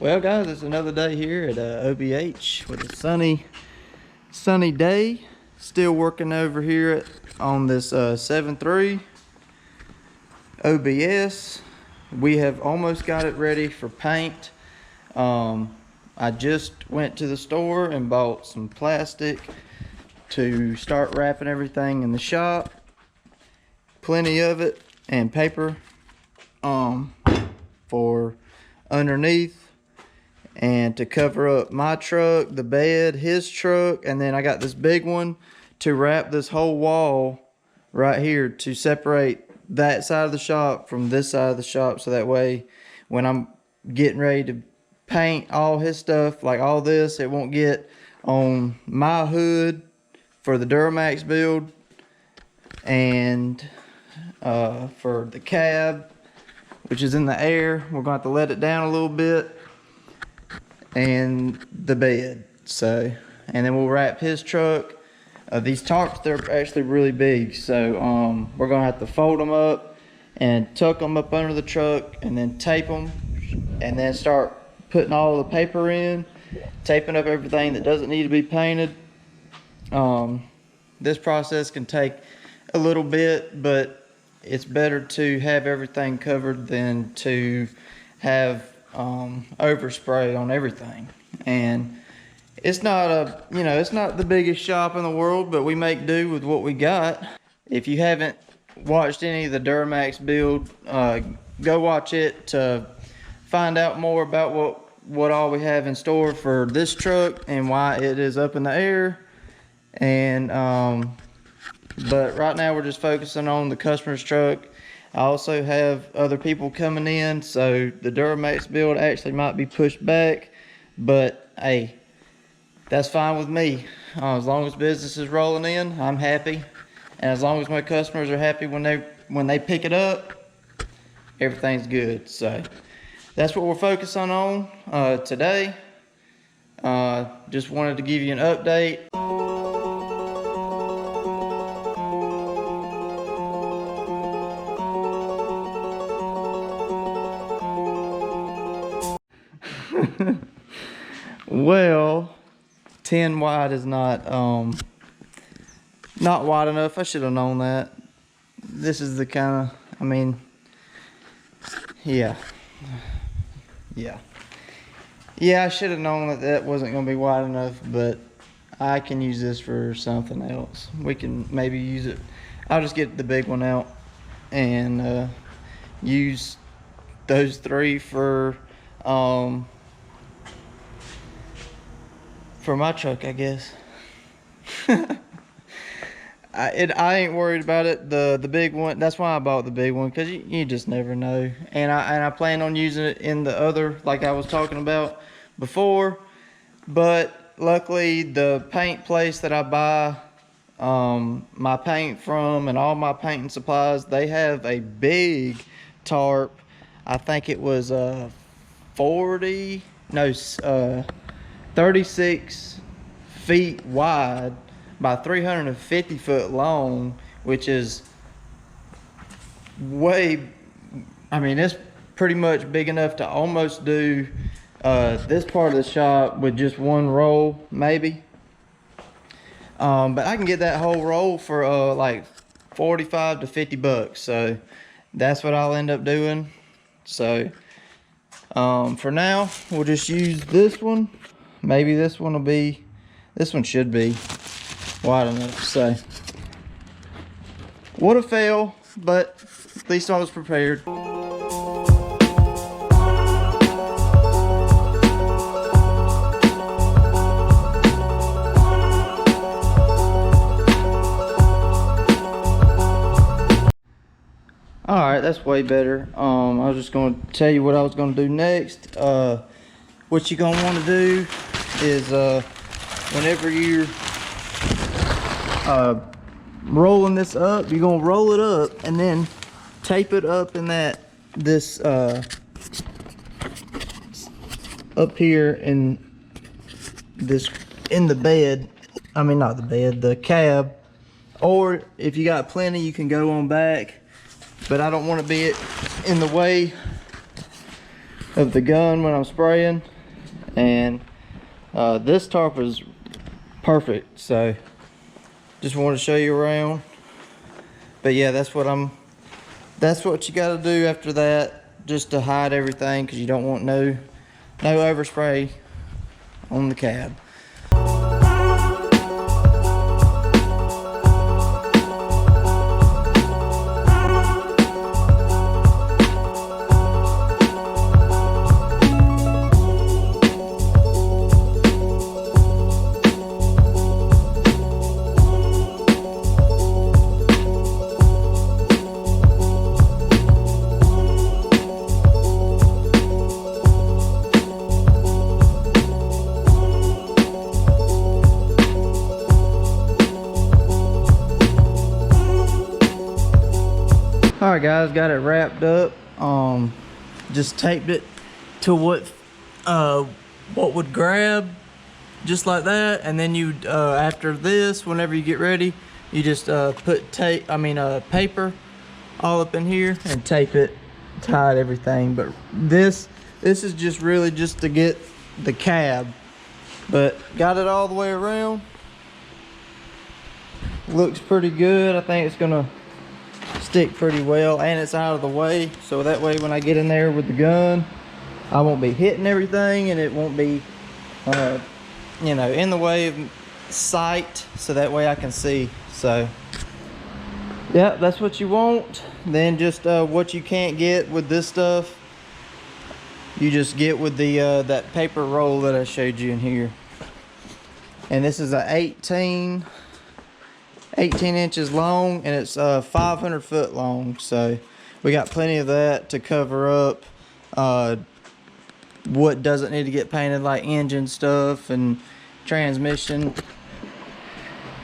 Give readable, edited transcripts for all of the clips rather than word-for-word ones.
Well guys, it's another day here at OBH with a sunny day. Still working over here on this 7.3 OBS. We have almost got it ready for paint. I just went to the store and bought some plastic to start wrapping everything in the shop. Plenty of it, and paper for underneath, and to cover up my truck, the bed, his truck, and then I got this big one to wrap this whole wall right here to separate that side of the shop from this side of the shop, so that way when I'm getting ready to paint all his stuff, like all this, it won't get on my hood for the Duramax build, and for the cab, which is in the air, we're going to have to let it down a little bit, and the bed. So, and then we'll wrap his truck. These tarps, they're actually really big, so we're gonna have to fold them up and tuck them up under the truck, and then tape them, and then start putting all the paper in, taping up everything that doesn't need to be painted. This process can take a little bit, but it's better to have everything covered than to have overspray on everything. And it's not it's not the biggest shop in the world, but we make do with what we got. If you haven't watched any of the Duramax build, go watch it to find out more about what all we have in store for this truck and why it is up in the air. And but right now we're just focusing on the customer's truck. I also have other people coming in, so the Duramax build actually might be pushed back, but hey, that's fine with me. As long as business is rolling in, I'm happy, and as long as my customers are happy when they pick it up, everything's good. So that's what we're focusing on today. Just wanted to give you an update. Well, 10 wide is not wide enough. I should have known that. This is the kind of, yeah, I should have known that wasn't going to be wide enough, but I can use this for something else. We can maybe use it. I'll just get the big one out and use those three for my truck, I guess. I ain't worried about it. The big one, that's why I bought the big one, because you just never know. And I plan on using it in the other, like I was talking about before. But luckily, the paint place that I buy my paint from and all my painting supplies, they have a big tarp. I think it was 36 feet wide by 350 foot long, which is way, it's pretty much big enough to almost do this part of the shop with just one roll, maybe. But I can get that whole roll for like 45 to 50 bucks. So that's what I'll end up doing. So for now, we'll just use this one. Maybe this one should be wide enough. So would have failed, but at least I was prepared. Alright, that's way better. I was just going to tell you what I was going to do next. What you're going to want to do is whenever you're rolling this up, you're going to roll it up and then tape it up in this up here in the bed. Not the bed, the cab. Or if you got plenty, you can go on back. But I don't want to be in the way of the gun when I'm spraying, and this tarp is perfect. So just wanted to show you around. But yeah, that's what you got to do after that, just to hide everything, because you don't want no overspray on the cab. All right, guys, got it wrapped up. Just taped it to what would grab, just like that. And then you, after this, whenever you get ready, you just put paper all up in here and tape it, tied everything. But this is just really just to get the cab. But got it all the way around. Looks pretty good. I think it's gonna stick pretty well, and it's out of the way, so that way when I get in there with the gun, I won't be hitting everything, and it won't be you know, in the way of sight, so that way I can see. So yeah, that's what you want. Then just what you can't get with this stuff, you just get with the that paper roll that I showed you in here. And this is a 18 inches long, and it's 500 foot long, so we got plenty of that to cover up what doesn't need to get painted, like engine stuff and transmission.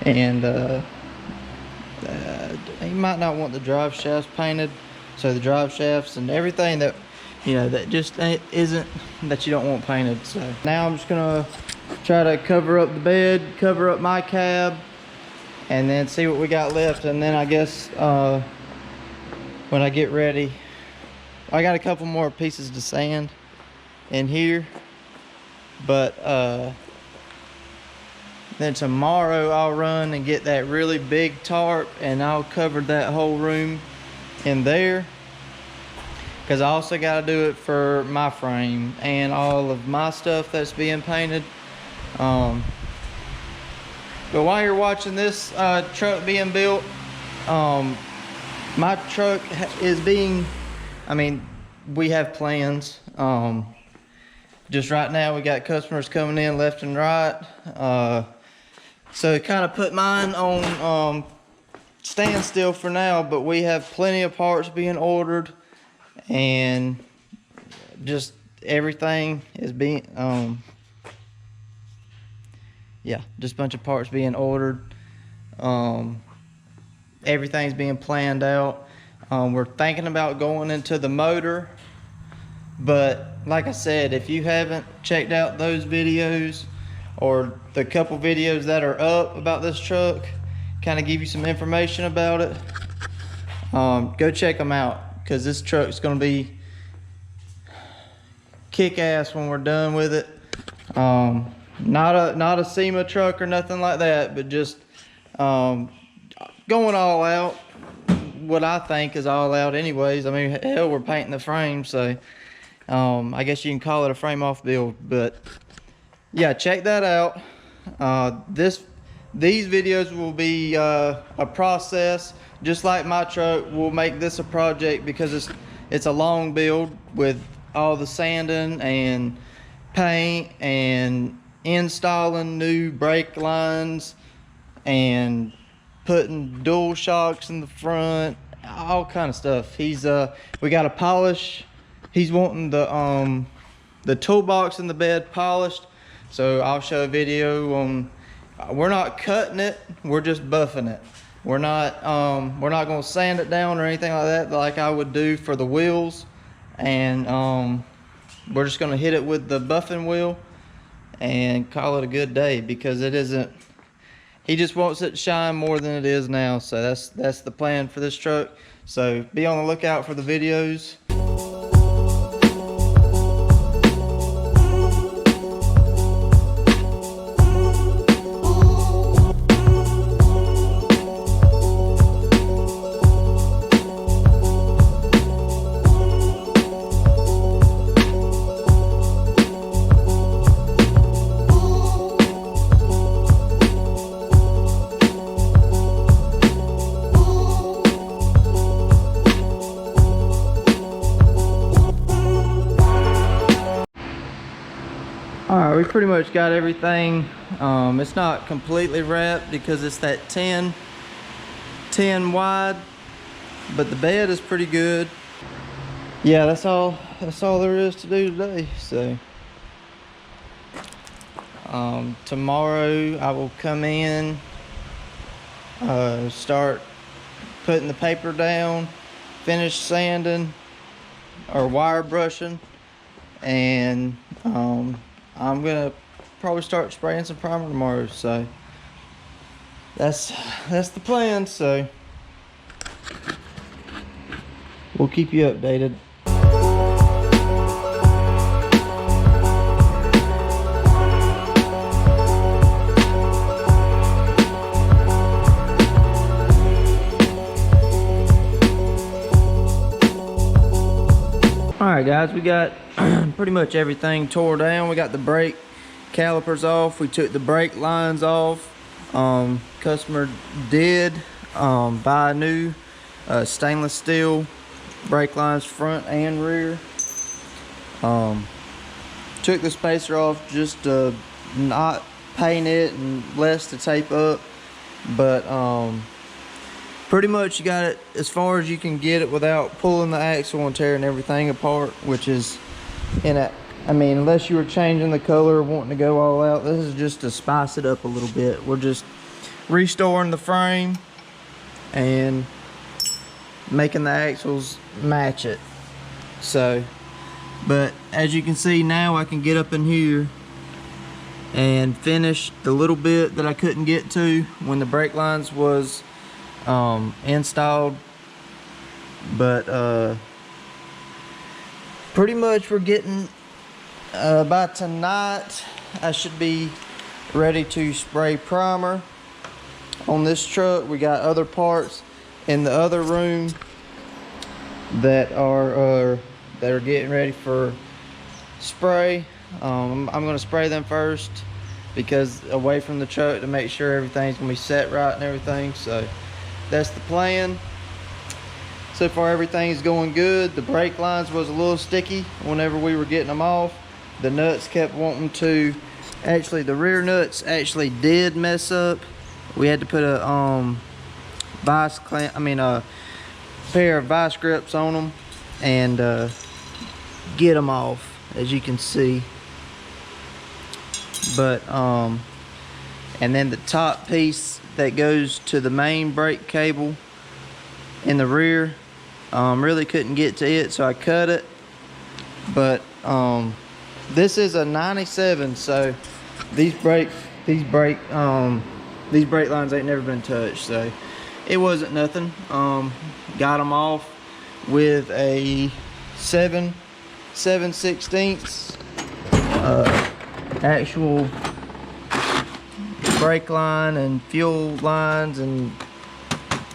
And you might not want the drive shafts painted, so the drive shafts and everything that, you know, that just isn't, that you don't want painted. So now I'm just gonna try to cover up the bed, cover up my cab, and then see what we got left. And then I guess when I get ready, I got a couple more pieces to sand in here, but then tomorrow I'll run and get that really big tarp, and I'll cover that whole room in there, because I also got to do it for my frame and all of my stuff that's being painted. But while you're watching this truck being built, my truck is being, I mean, we have plans. Just right now we got customers coming in left and right. So it kind of put mine on standstill for now, but we have plenty of parts being ordered, and just everything is being, yeah, just a bunch of parts being ordered. Everything's being planned out. We're thinking about going into the motor, but like I said, if you haven't checked out those videos, or the couple videos that are up about this truck, kind of give you some information about it, go check them out, because this truck's going to be kick-ass when we're done with it. Not a SEMA truck or nothing like that, but just going all out. What I think is all out anyways. I mean, hell, we're painting the frame, so I guess you can call it a frame off build. But yeah, check that out. These videos will be a process, just like my truck. We'll make this a project, because it's a long build with all the sanding and paint and installing new brake lines and putting dual shocks in the front, all kind of stuff. We got to polish. He's wanting the toolbox in the bed polished, so I'll show a video on. We're not cutting it, we're just buffing it. We're not going to sand it down or anything like that, like I would do for the wheels. And we're just going to hit it with the buffing wheel and call it a good day, because it isn't, he just wants it to shine more than it is now. So that's the plan for this truck. So be on the lookout for the videos. Alright, we pretty much got everything. It's not completely wrapped because it's that 10 wide, but the bed is pretty good. Yeah, that's all there is to do today. So tomorrow I will come in, start putting the paper down, finish sanding or wire brushing, and I'm gonna probably start spraying some primer tomorrow. So that's the plan. So we'll keep you updated. Alright guys, we got pretty much everything tore down. We got the brake calipers off. We took the brake lines off. Customer did buy new stainless steel brake lines front and rear. Took the spacer off just to not paint it and less to tape up. But pretty much you got it as far as you can get it without pulling the axle and tearing everything apart, which is I mean, unless you were changing the color or wanting to go all out, this is just to spice it up a little bit. We're just restoring the frame and making the axles match it. So, but as you can see now, I can get up in here and finish the little bit that I couldn't get to when the brake lines was installed. But pretty much we're getting by tonight I should be ready to spray primer on this truck. We got other parts in the other room that are getting ready for spray. I'm gonna spray them first because away from the truck to make sure everything's gonna be set right and everything. So that's the plan. So far everything's going good. The brake lines was a little sticky whenever we were getting them off. The nuts kept wanting to, actually the rear nuts actually did mess up. We had to put a vice clamp, a pair of vice grips on them and get them off, as you can see. But and then the top piece that goes to the main brake cable in the rear, really couldn't get to it, so I cut it. But this is a 97, so these brake lines ain't never been touched, so it wasn't nothing. Got them off with a 7/16 actual brake line and fuel lines and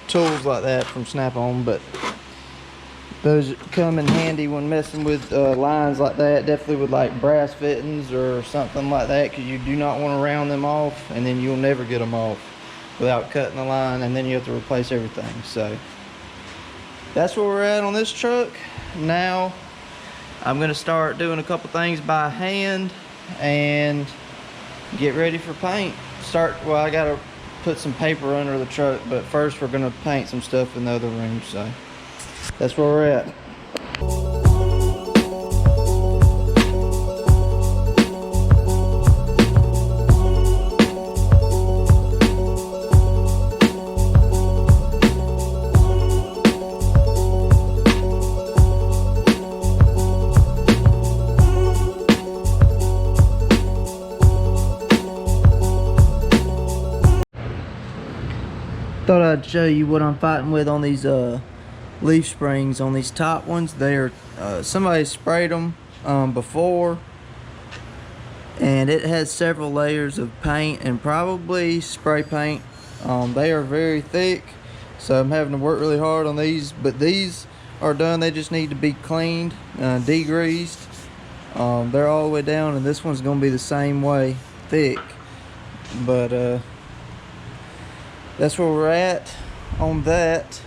tools like that from Snap-on, but those come in handy when messing with lines like that, definitely with like brass fittings or something like that, because you do not want to round them off and then you'll never get them off without cutting the line, and then you have to replace everything. So that's where we're at on this truck. Now I'm going to start doing a couple things by hand and get ready for paint. Well, I got to put some paper under the truck, but first we're going to paint some stuff in the other room. So that's where we're at. Thought I'd show you what I'm fighting with on these leaf springs on these top ones. They're somebody sprayed them before, and it has several layers of paint and probably spray paint. They are very thick, so I'm having to work really hard on these, but these are done. They just need to be cleaned, degreased. They're all the way down, and this one's gonna be the same way, thick. But that's where we're at on that.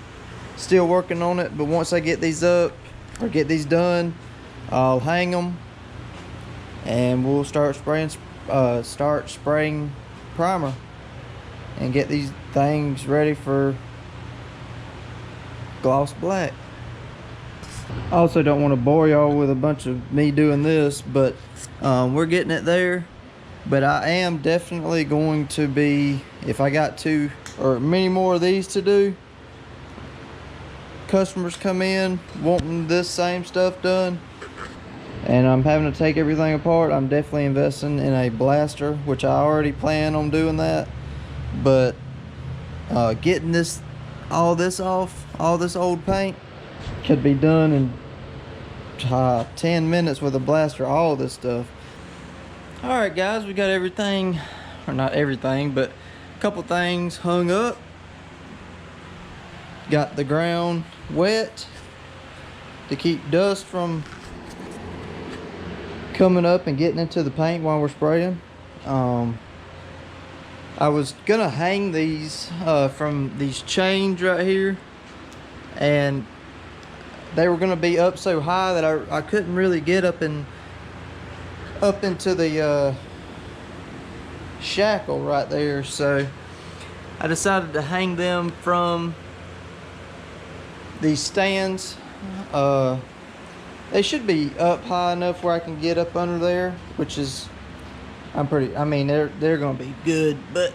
Still working on it, but once I get these up or get these done, I'll hang them and we'll start spraying primer and get these things ready for gloss black. I also don't want to bore y'all with a bunch of me doing this, but we're getting it there. But I am definitely going to be, if I got 2 or many more of these to do, customers come in wanting this same stuff done and I'm having to take everything apart, I'm definitely investing in a blaster, which I already plan on doing that. But getting all this off, all this old paint, could be done in 10 minutes with a blaster, all this stuff. Alright guys, we got everything, or not everything, but a couple things hung up. Got the ground wet to keep dust from coming up and getting into the paint while we're spraying. I was gonna hang these from these chains right here, and they were gonna be up so high that I couldn't really get up into the shackle right there, so I decided to hang them from these stands. They should be up high enough where I can get up under there, which is, I mean, they're gonna be good. But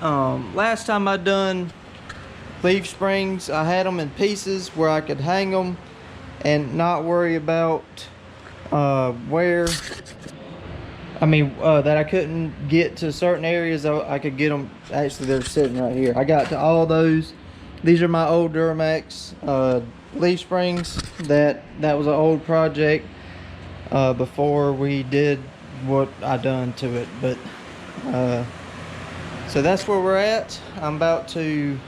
last time I done leaf springs, I had them in pieces where I could hang them and not worry about that I couldn't get to certain areas. I could get them, actually they're sitting right here. I got to all those. These are my old Duramax leaf springs. That was an old project before we did what I done to it. But so that's where we're at. I'm about to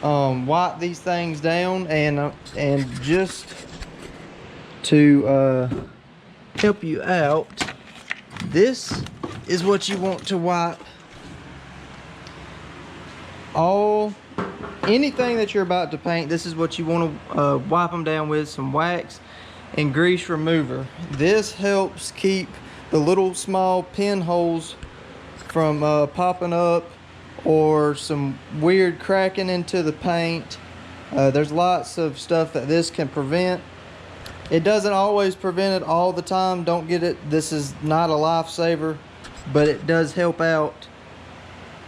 wipe these things down, and just to help you out, this is what you want to wipe anything that you're about to paint. This is what you want to wipe them down with: some wax and grease remover. This helps keep the little small pinholes from popping up or some weird cracking into the paint. There's lots of stuff that this can prevent. It doesn't always prevent it all the time. Don't get it, this is not a lifesaver, but it does help out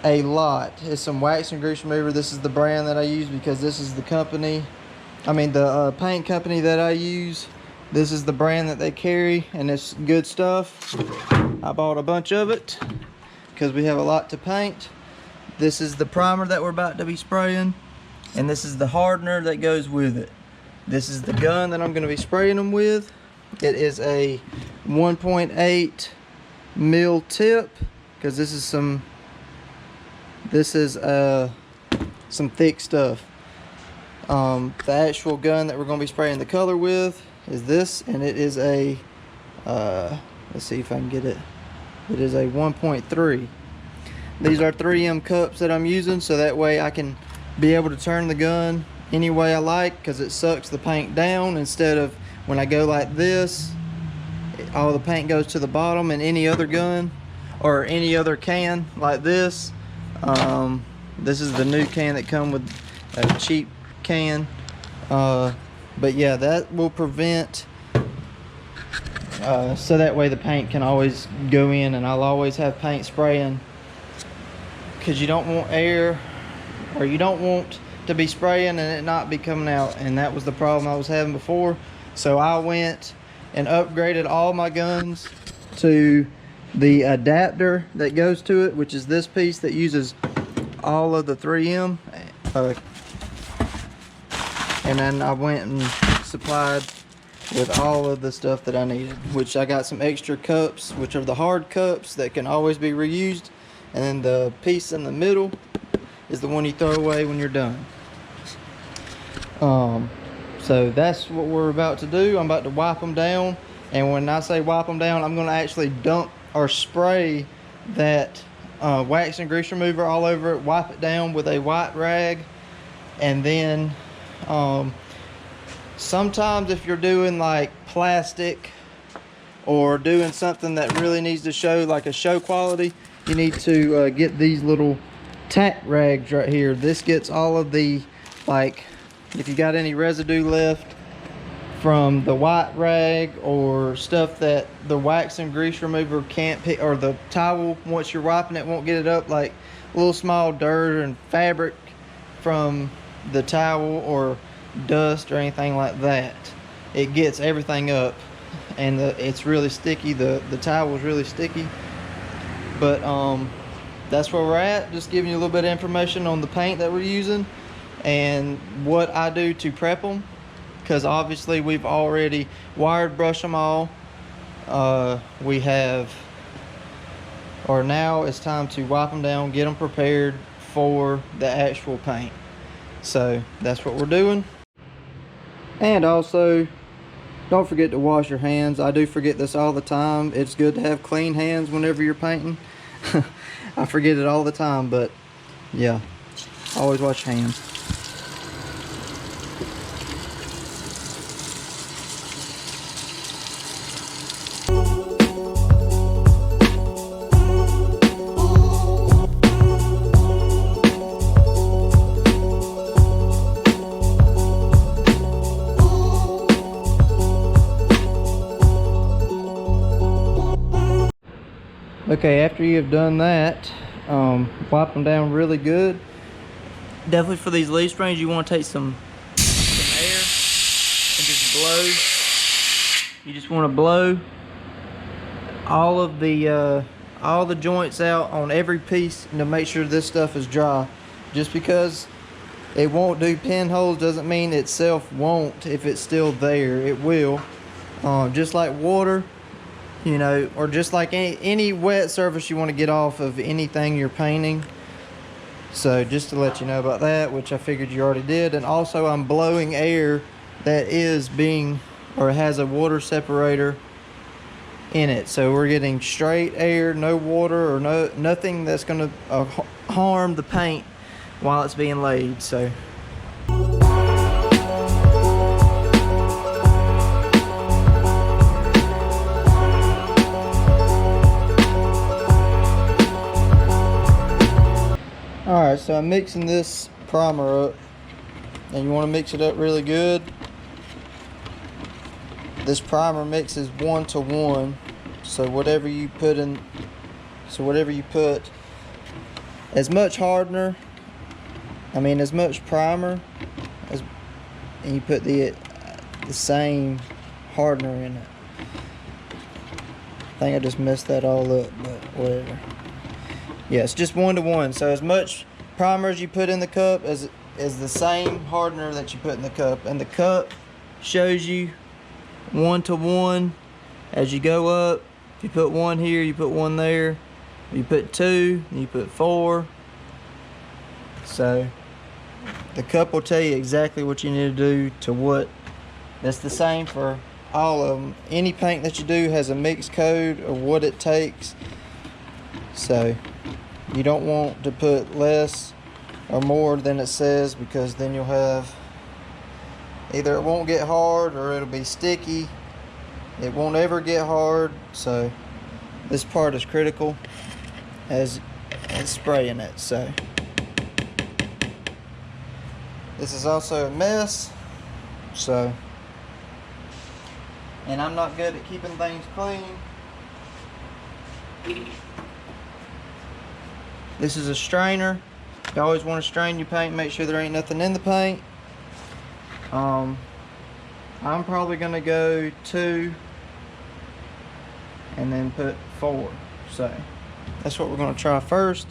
a lot. It's some wax and grease remover. This is the brand that I use because this is the company, the paint company that I use. This is the brand that they carry, and it's good stuff. I bought a bunch of it because we have a lot to paint. This is the primer that we're about to be spraying, and this is the hardener that goes with it. This is the gun that I'm going to be spraying them with. It is a 1.8 mil tip, because this is some thick stuff. The actual gun that we're going to be spraying the color with is this, and it is a let's see if I can get it. It is a 1.3. These are 3M cups that I'm using, so that way I can be able to turn the gun any way I like, because it sucks the paint down, instead of when I go like this, all the paint goes to the bottom. And any other gun or any other can like this, this is the new can that come with a cheap can, but yeah, that will prevent, so that way the paint can always go in, and I'll always have paint spraying, because you don't want air, or you don't want to be spraying and it not be coming out. And that was the problem I was having before. So I went and upgraded all my guns to the adapter that goes to it, which is this piece that uses all of the 3M, and then I went and supplied with all of the stuff that I needed, which I got some extra cups, which are the hard cups that can always be reused, and then the piece in the middle is the one you throw away when you're done. So that's what we're about to do. I'm about to wipe them down, and when I say wipe them down, I'm going to actually dump or spray that wax and grease remover all over it, wipe it down with a white rag, and then sometimes if you're doing like plastic or doing something that really needs to show like a show quality, you need to get these little tack rags right here. This gets all of the, like, if you got any residue left from the white rag or stuff that the wax and grease remover can't pick, or the towel, once you're wiping it, won't get it up, like little small dirt and fabric from the towel or dust or anything like that. It gets everything up, and it's really sticky. The towel is really sticky. But that's where we're at. Just giving you a little bit of information on the paint that we're using and what I do to prep them, because obviously we've already wired brush them all. We have, or now it's time to wipe them down, get them prepared for the actual paint. So that's what we're doing. And also, don't forget to wash your hands. I do forget this all the time. It's good to have clean hands whenever you're painting. I forget it all the time, but yeah, always wash your hands. Okay, after you've done that, wipe them down really good. Definitely for these leaf springs, you want to take some air and just blow. You just want to blow all the joints out on every piece to make sure this stuff is dry. Just because it won't do pinholes doesn't mean itself won't. If it's still there, it will. Just like water, you know, or just like any wet surface you want to get off of anything you're painting. So just to let you know about that, which I figured you already did. And also I'm blowing air that is being, or has a water separator in it. So we're getting straight air, no water, or nothing that's going to harm the paint while it's being laid. So alright, so I'm mixing this primer up, and you want to mix it up really good. This primer mixes 1 to 1, so whatever you put, as much hardener, as much primer, and you put the same hardener in it. I think I just messed that all up, but whatever. Yeah, it's just 1 to 1. So as much primer as you put in the cup as the same hardener that you put in the cup. And the cup shows you 1 to 1 as you go up. If you put 1 here, you put 1 there. If you put 2, you put 4. So the cup will tell you exactly what you need to do to what. That's the same for all of them. Any paint that you do has a mix code of what it takes. So you don't want to put less or more than it says, because then you'll have, either it won't get hard or it'll be sticky. It won't ever get hard. So this part is critical as spraying it. So this is also a mess. So, and I'm not good at keeping things clean. This is a strainer. You always want to strain your paint, make sure there ain't nothing in the paint. I'm probably gonna go 2 and then put 4. So that's what we're gonna try first.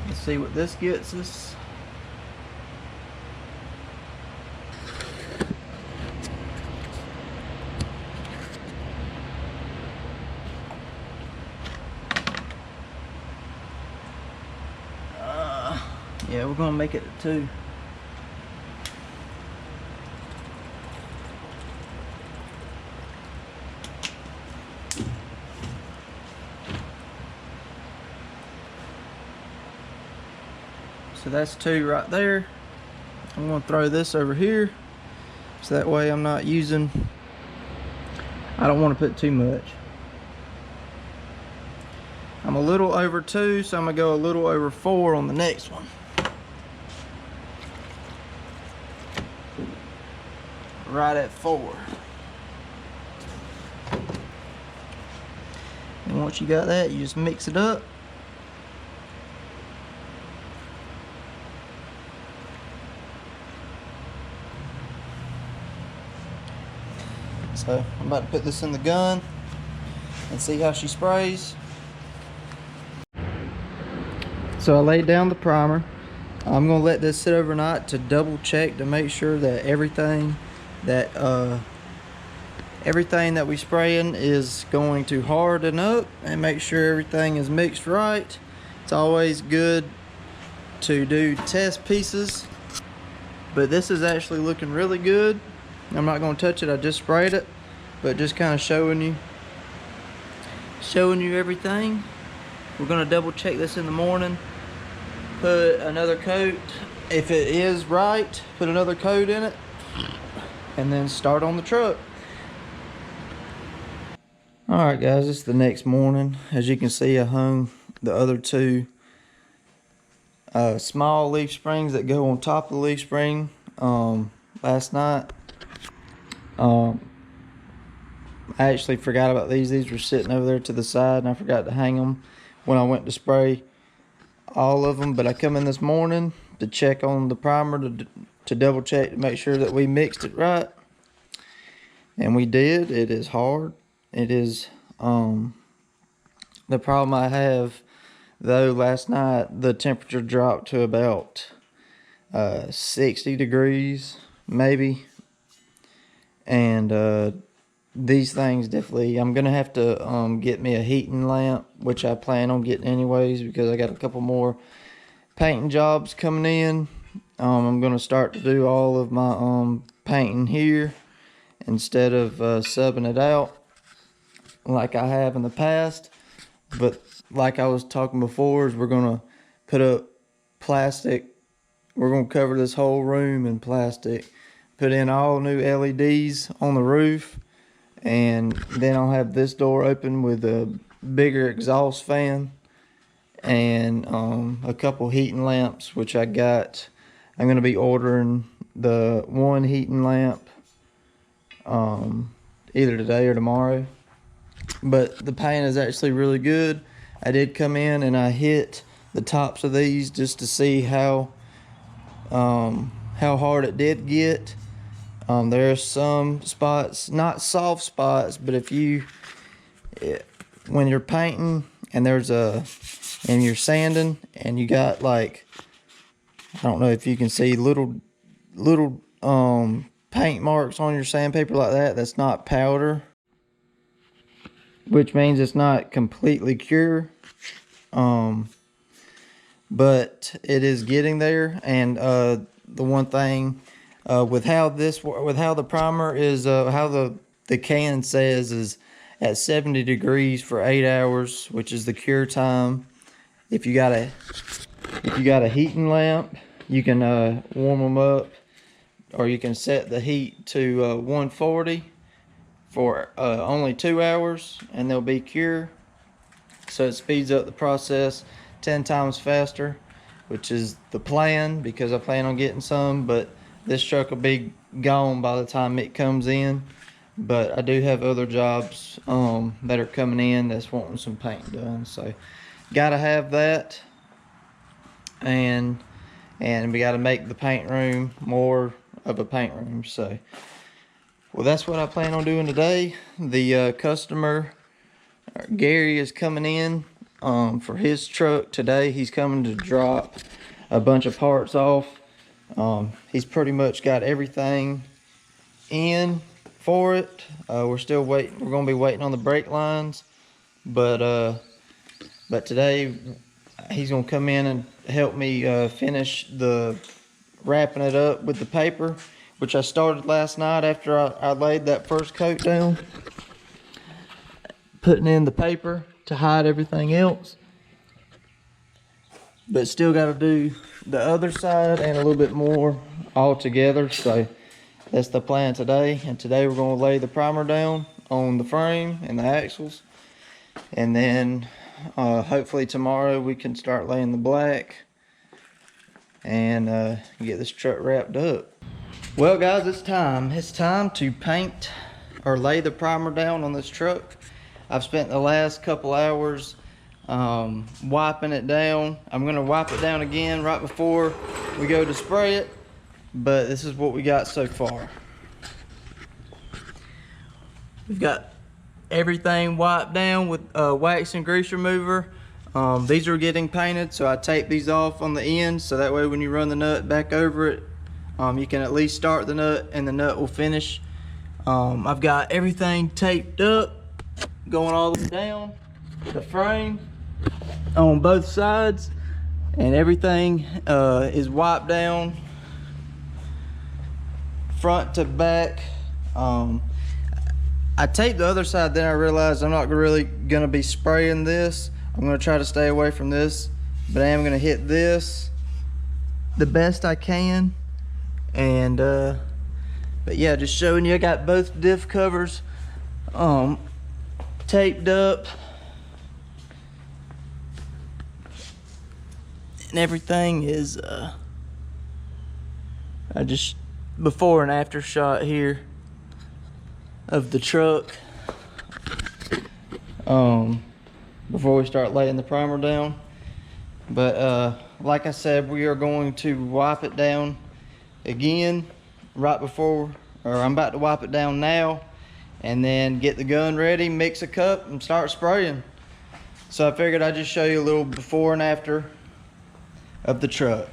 Let's see what this gets us. Yeah, we're gonna make it 2. So that's 2 right there. I'm gonna throw this over here, so that way I'm not using, I don't want to put too much. I'm a little over 2, so I'm gonna go a little over 4 on the next one. Right at 4. And once you got that, you just mix it up. So I'm about to put this in the gun and see how she sprays. So I laid down the primer. I'm gonna let this sit overnight to double check to make sure that everything that we spraying is going to harden up, and make sure everything is mixed right. It's always good to do test pieces, but this is actually looking really good. I'm not going to touch it, I just sprayed it, but just kind of showing you everything. We're going to double check this in the morning, put another coat. If it is right, put another coat in it, and then start on the truck. Alright guys, it's the next morning. As you can see, I hung the other 2 small leaf springs that go on top of the leaf spring last night. I actually forgot about these. These were sitting over there to the side, and I forgot to hang them when I went to spray all of them. But I come in this morning to check on the primer, to double check to make sure that we mixed it right, and we did. It is hard. It is the problem I have though. Last night the temperature dropped to about 60 degrees maybe, and these things definitely, I'm gonna have to get me a heating lamp, which I plan on getting anyways, because I got a couple more painting jobs coming in. I'm gonna start to do all of my painting here instead of subbing it out like I have in the past. But like I was talking before, is we're gonna put up plastic. We're gonna cover this whole room in plastic, put in all new LEDs on the roof, and then I'll have this door open with a bigger exhaust fan, and a couple heating lamps, which I got. I'm gonna be ordering the 1 heating lamp either today or tomorrow. But the paint is actually really good. I did come in and I hit the tops of these just to see how hard it did get. There are some spots, not soft spots, but when you're painting and and you're sanding and you got, like, I don't know if you can see little paint marks on your sandpaper like that. That's not powder, which means it's not completely cured, but it is getting there. And the one thing with how the primer is, how the can says is at 70 degrees for 8 hours, which is the cure time. If you got a heating lamp, you can warm them up, or you can set the heat to 140 for only 2 hours, and they'll be cured. So it speeds up the process 10 times faster, which is the plan, because I plan on getting some, but this truck will be gone by the time it comes in. But I do have other jobs that are coming in that's wanting some paint done, so gotta have that, and we gotta make the paint room more of a paint room. So, well, that's what I plan on doing today. The customer, Gary, is coming in for his truck today. He's coming to drop a bunch of parts off. He's pretty much got everything in for it. We're still waiting. We're going to be waiting on the brake lines, but today he's going to come in and help me finish wrapping it up with the paper, which I started last night after I laid that first coat down, putting in the paper to hide everything else. but still got to do the other side and a little bit more all together. So that's the plan today. And today we're going to lay the primer down on the frame and the axles, and then hopefully tomorrow we can start laying the black and get this truck wrapped up. Well guys, it's time to paint or lay the primer down on this truck. I've spent the last couple hours wiping it down. I'm gonna wipe it down again right before we go to spray it, but this is what we got so far. We've got everything wiped down with wax and grease remover. These are getting painted, so I tape these off on the end so that way when you run the nut back over it, you can at least start the nut and the nut will finish. I've got everything taped up, going all the way down the frame on both sides, and everything is wiped down front to back. I taped the other side, then I realized I'm not really gonna be spraying this. I'm gonna try to stay away from this, but I am gonna hit this the best I can. And but yeah, just showing you, I got both diff covers taped up, and everything is I just before and after shot here of the truck before we start laying the primer down. But like I said, we are going to wipe it down again right before, or I'm about to wipe it down now, and then get the gun ready, mix a cup, and start spraying. So I figured I'd just show you a little before and after of the truck.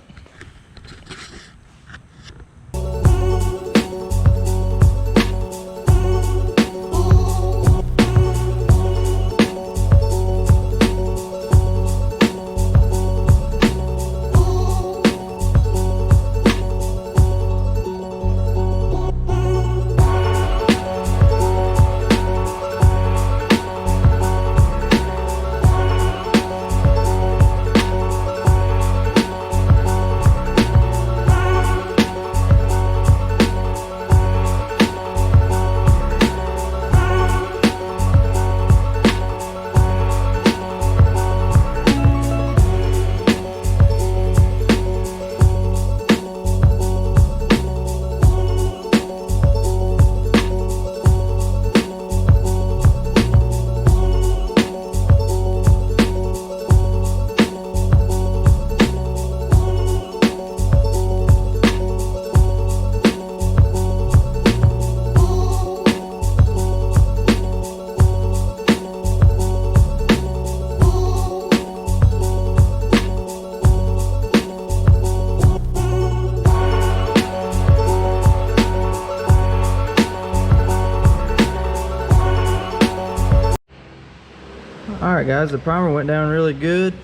Alright guys, the primer went down really good.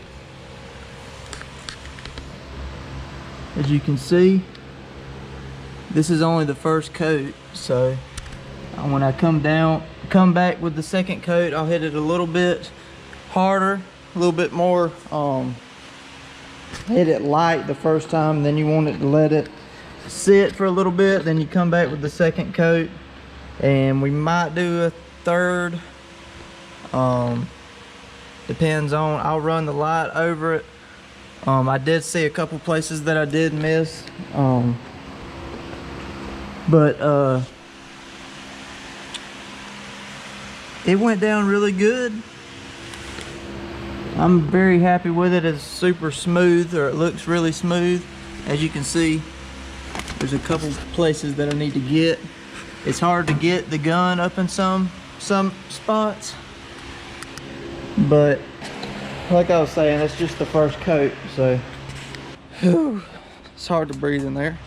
As you can see, this is only the first coat, so when I come back with the second coat, I'll hit it a little bit harder, a little bit more, hit it light the first time, then you want it to let it sit for a little bit, then you come back with the second coat, and we might do a third. Depends on, I'll run the light over it. I did see a couple places that I did miss, but it went down really good. I'm very happy with it. It's super smooth, or it looks really smooth. As you can see, there's a couple places that I need to get. It's hard to get the gun up in some spots, but like I was saying, it's just the first coat, so whew, it's hard to breathe in there.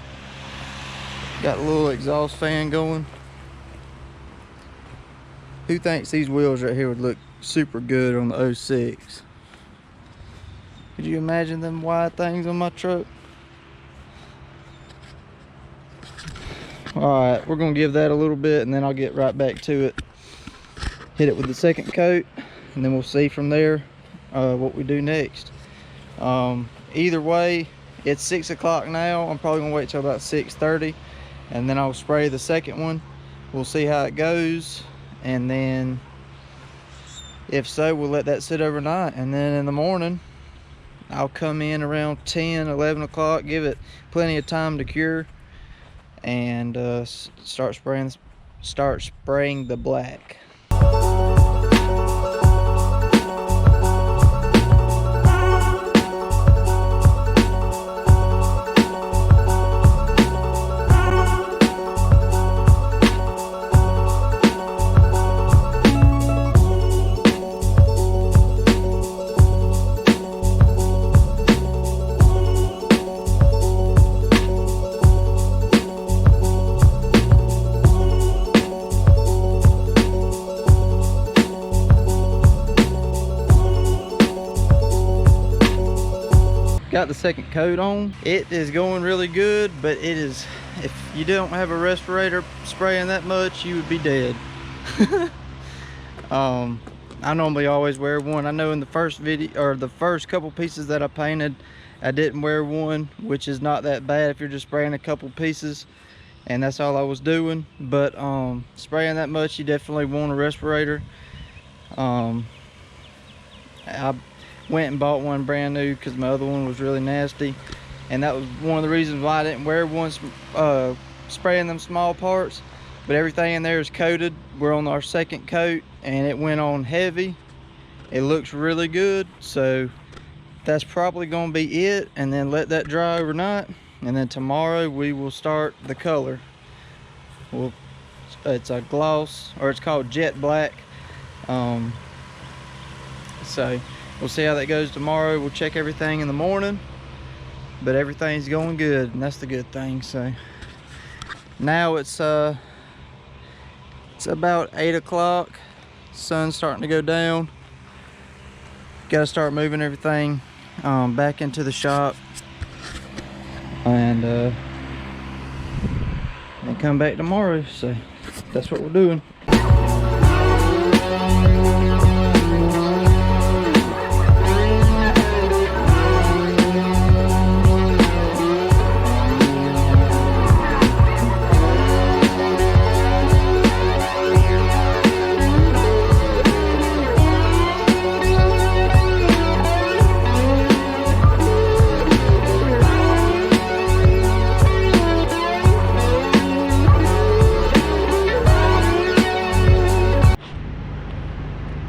Got a little exhaust fan going. Who thinks these wheels right here would look super good on the 06? Could you imagine them wide things on my truck? Alright, we're gonna give that a little bit and then I'll get right back to it. Hit it with the second coat and then we'll see from there what we do next. either way, it's 6 o'clock now. I'm probably gonna wait till about 6:30, and then I'll spray the second one. We'll see how it goes, and then if so, we'll let that sit overnight, and then in the morning I'll come in around 10-11 o'clock, give it plenty of time to cure, and start spraying the black. Got the second coat on. It is going really good, but it is, if you don't have a respirator spraying that much, you would be dead. I normally always wear one. I know in the first video, or the first couple pieces that I painted, I didn't wear one, which is not that bad if you're just spraying a couple pieces, and that's all I was doing. But spraying that much, you definitely want a respirator. I went and bought one brand new because my other one was really nasty, and that was one of the reasons why I didn't wear one spraying them small parts. But everything in there is coated. We're on our second coat, and it went on heavy. It looks really good, so that's probably gonna be it, and then let that dry overnight, and then tomorrow we will start the color. It's a gloss, or it's called jet black. So we'll see how that goes tomorrow. We'll check everything in the morning, but everything's going good, and that's the good thing. So now it's about 8 o'clock. Sun's starting to go down. Got to start moving everything back into the shop, and come back tomorrow. So that's what we're doing.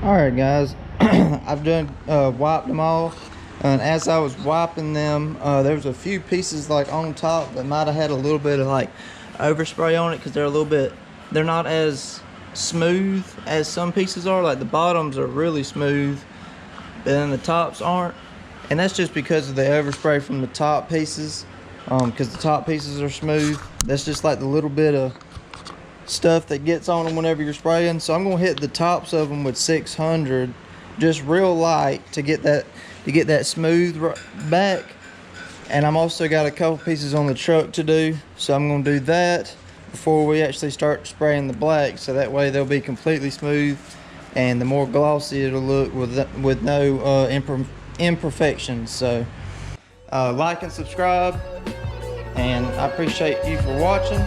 Alright guys, I've done wiped them all, and as I was wiping them, there was a few pieces like on top that might have had a little bit of like overspray on it, because they're not as smooth as some pieces are. Like the bottoms are really smooth, but then the tops aren't, and that's just because of the overspray from the top pieces, because the top pieces are smooth. That's just like the little bit of stuff that gets on them whenever you're spraying. So I'm gonna hit the tops of them with 600, just real light, to get that smooth back. And I'm also got a couple pieces on the truck to do, so I'm gonna do that before we actually start spraying the black, so that way they'll be completely smooth, and the more glossy it'll look with no imperfections. So like and subscribe, and I appreciate you for watching.